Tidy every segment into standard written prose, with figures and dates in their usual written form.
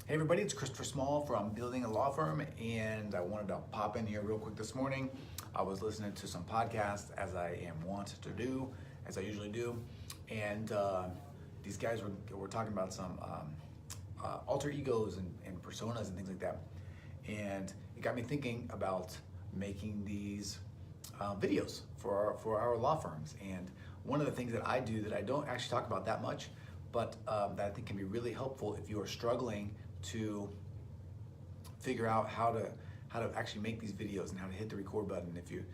Hey everybody, it's Christopher Small from Building a Law Firm, and I wanted to pop in here real quick this morning. I was listening to some podcasts, as I am wont to do, as I usually do, and these guys were talking about some alter egos and personas and things like that, and it got me thinking about making these videos for our law firms. And one of the things that I do that I don't actually talk about that much, but that I think can be really helpful if you are struggling to figure out how to actually make these videos and how to hit the record button. If you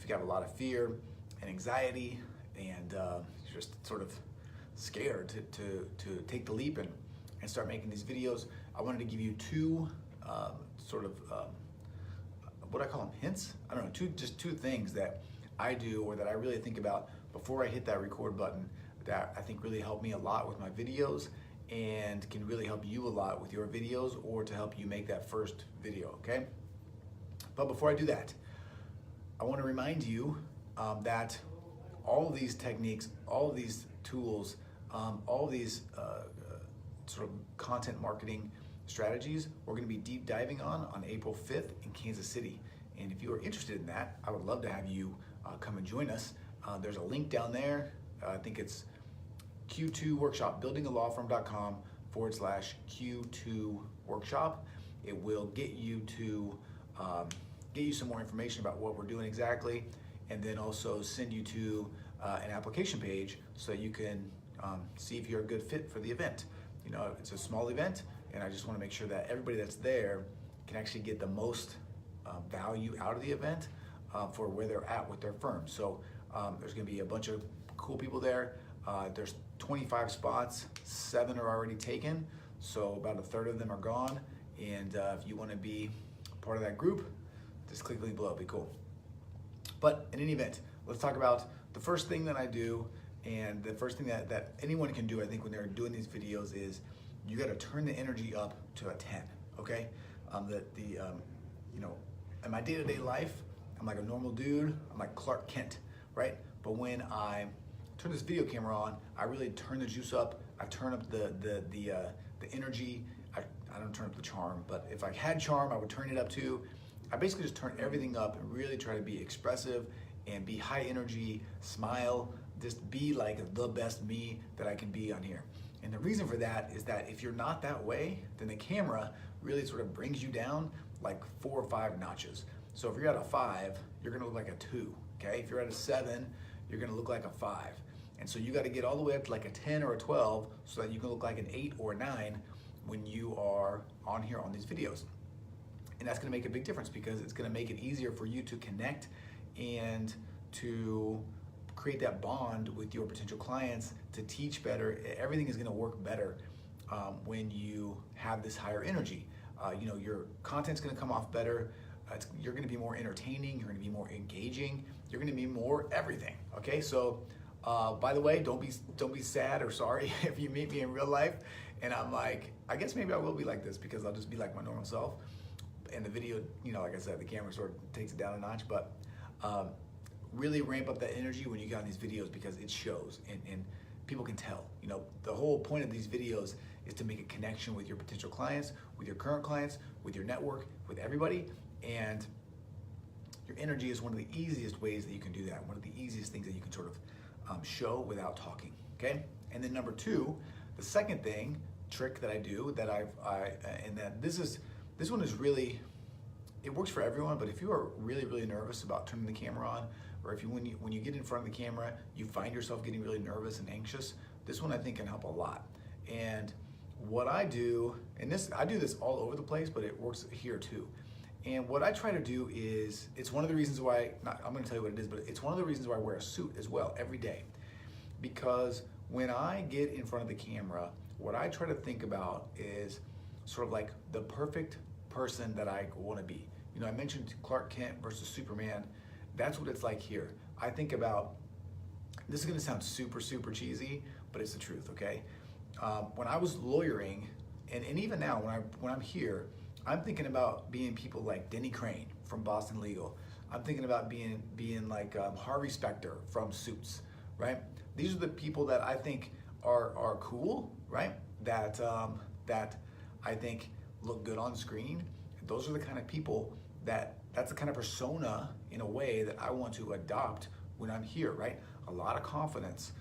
have a lot of fear and anxiety and you're just sort of scared to take the leap and start making these videos, I wanted to give you two what I call them, hints? I don't know, just two things that I do or that I really think about before I hit that record button that I think really help me a lot with my videos and can really help you a lot with your videos or to help you make that first video, okay? But before I do that, I want to remind you that all of these techniques, all of these tools, all of these sort of content marketing strategies we're going to be deep diving on April 5th in Kansas City. And if you are interested in that, I would love to have you come and join us. There's a link down there. I think it's Q2 Workshop, buildingalawfirm.com/Q2 Workshop. It will get you to get you some more information about what we're doing exactly, and then also send you to an application page so you can see if you're a good fit for the event. You know, it's a small event, and I just want to make sure that everybody that's there can actually get the most value out of the event for where they're at with their firm. So there's going to be a bunch of cool people there. There's 25 spots, 7 are already taken, so about a third of them are gone. And if you want to be part of that group, just click the link below, it'd be cool. But in any event, let's talk about the first thing that I do, and the first thing that anyone can do, I think, when they're doing these videos is you got to turn the energy up to a 10, okay? In my day-to-day life, I'm like a normal dude, I'm like Clark Kent, right? But when I turn this video camera on, I really turn the juice up. I turn up the energy. I don't turn up the charm, but if I had charm, I would turn it up too. I basically just turn everything up and really try to be expressive and be high energy, smile, just be like the best me that I can be on here. And the reason for that is that if you're not that way, then the camera really sort of brings you down like 4 or 5 notches. So if you're at a 5, you're gonna look like a 2, okay? If you're at a 7, you're gonna look like a 5. And so you got to get all the way up to like a 10 or a 12 so that you can look like an 8 or a 9 when you are on here on these videos. And that's going to make a big difference because it's going to make it easier for you to connect and to create that bond with your potential clients, to teach better. Everything is going to work better when you have this higher energy. Your content's going to come off better. You're going to be more entertaining. You're going to be more engaging. You're going to be more everything. Okay, so by the way, don't be sad or sorry if you meet me in real life and I'm like, I guess maybe I will be like this because I'll just be like my normal self. And the video, like I said, the camera sort of takes it down a notch, but really ramp up that energy when you get on these videos because it shows and people can tell. The whole point of these videos is to make a connection with your potential clients, with your current clients, with your network, with everybody. And your energy is one of the easiest ways that you can do that. One of the easiest things that you can sort of show without talking, okay? And then number 2, the second trick that I do that this one is really, it works for everyone, but if you are really, really nervous about turning the camera on, or if when you get in front of the camera, you find yourself getting really nervous and anxious, this one I think can help a lot. And what I do, I do this all over the place, but it works here too. And what I try to do is, it's one of the reasons why, I'm going to tell you what it is, but it's one of the reasons why I wear a suit as well every day. Because when I get in front of the camera, what I try to think about is sort of like the perfect person that I want to be. I mentioned Clark Kent versus Superman. That's what it's like here. I think about, this is going to sound super, super cheesy, but it's the truth, okay? When I was lawyering, and even now when I'm here, I'm thinking about being people like Denny Crane from Boston Legal. I'm thinking about being like Harvey Specter from Suits, right? These are the people that I think are cool, right? That I think look good on screen. Those are the kind of people that's the kind of persona in a way that I want to adopt when I'm here, right? A lot of confidence,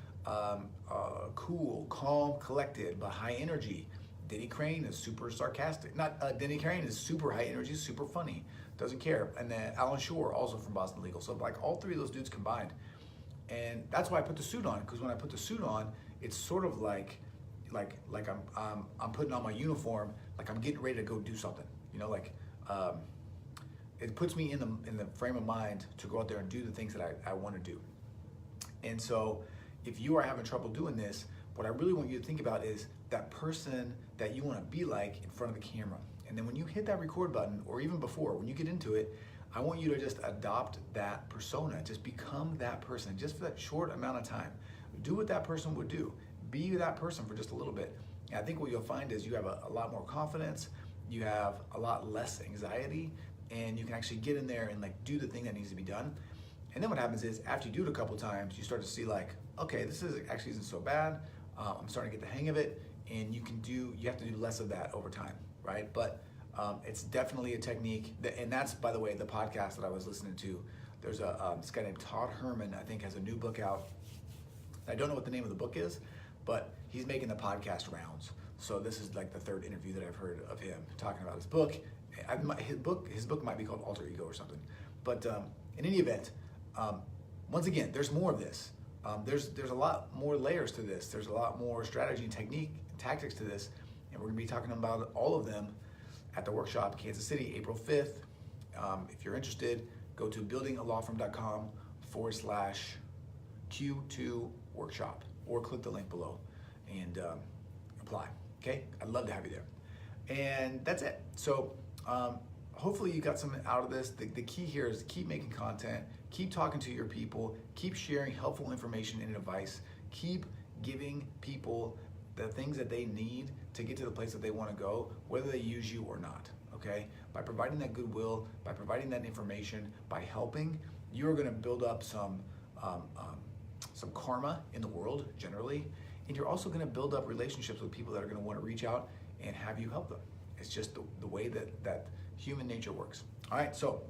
cool, calm, collected, but high energy. Denny Crane is super sarcastic. Denny Crane is super high energy, super funny, doesn't care. And then Alan Shore, also from Boston Legal. So like all three of those dudes combined. And that's why I put the suit on, because when I put the suit on, it's sort of like I'm putting on my uniform, like I'm getting ready to go do something. You know, like it puts me in the frame of mind to go out there and do the things that I want to do. And so if you are having trouble doing this, what I really want you to think about is that person that you want to be like in front of the camera. And then when you hit that record button, or even before, when you get into it, I want you to just adopt that persona. Just become that person, just for that short amount of time. Do what that person would do. Be that person for just a little bit. And I think what you'll find is you have a lot more confidence, you have a lot less anxiety, and you can actually get in there and like do the thing that needs to be done. And then what happens is after you do it a couple times, you start to see like, okay, this actually isn't so bad. I'm starting to get the hang of it, and you have to do less of that over time, right? But it's definitely a technique, and that's, by the way, the podcast that I was listening to. There's this guy named Todd Herman, I think, has a new book out. I don't know what the name of the book is, but he's making the podcast rounds. So this is like the third interview that I've heard of him talking about his book. His book might be called Alter Ego or something. But in any event, once again, there's more of this. There's a lot more layers to this. There's a lot more strategy and technique and tactics to this, and we're gonna be talking about all of them at the workshop, Kansas City, April 5th. If you're interested, go to buildingalawfirm.com/Q2 workshop, or click the link below and apply. Okay, I'd love to have you there. And that's it. So hopefully you got something out of this. The key here is keep making content, keep talking to your people, keep sharing helpful information and advice, keep giving people the things that they need to get to the place that they want to go, whether they use you or not, okay? By providing that goodwill, by providing that information, by helping, you're gonna build up some karma in the world generally, and you're also gonna build up relationships with people that are gonna wanna reach out and have you help them. It's just the way that human nature works. All right, so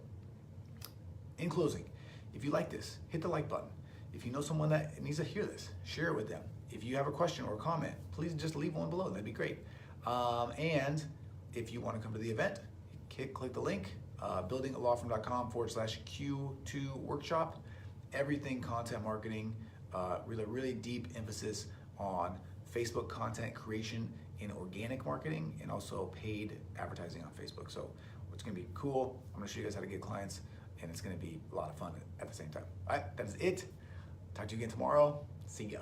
in closing, if you like this, hit the like button. If you know someone that needs to hear this, share it with them. If you have a question or a comment, please just leave one below, that'd be great. And if you wanna come to the event, click the link, buildingalawfirm.com/Q2 workshop. Everything content marketing, really deep emphasis on Facebook content creation in organic marketing, and also paid advertising on Facebook. So it's gonna be cool. I'm gonna show you guys how to get clients, and it's gonna be a lot of fun at the same time. All right, that is it. Talk to you again tomorrow. See ya.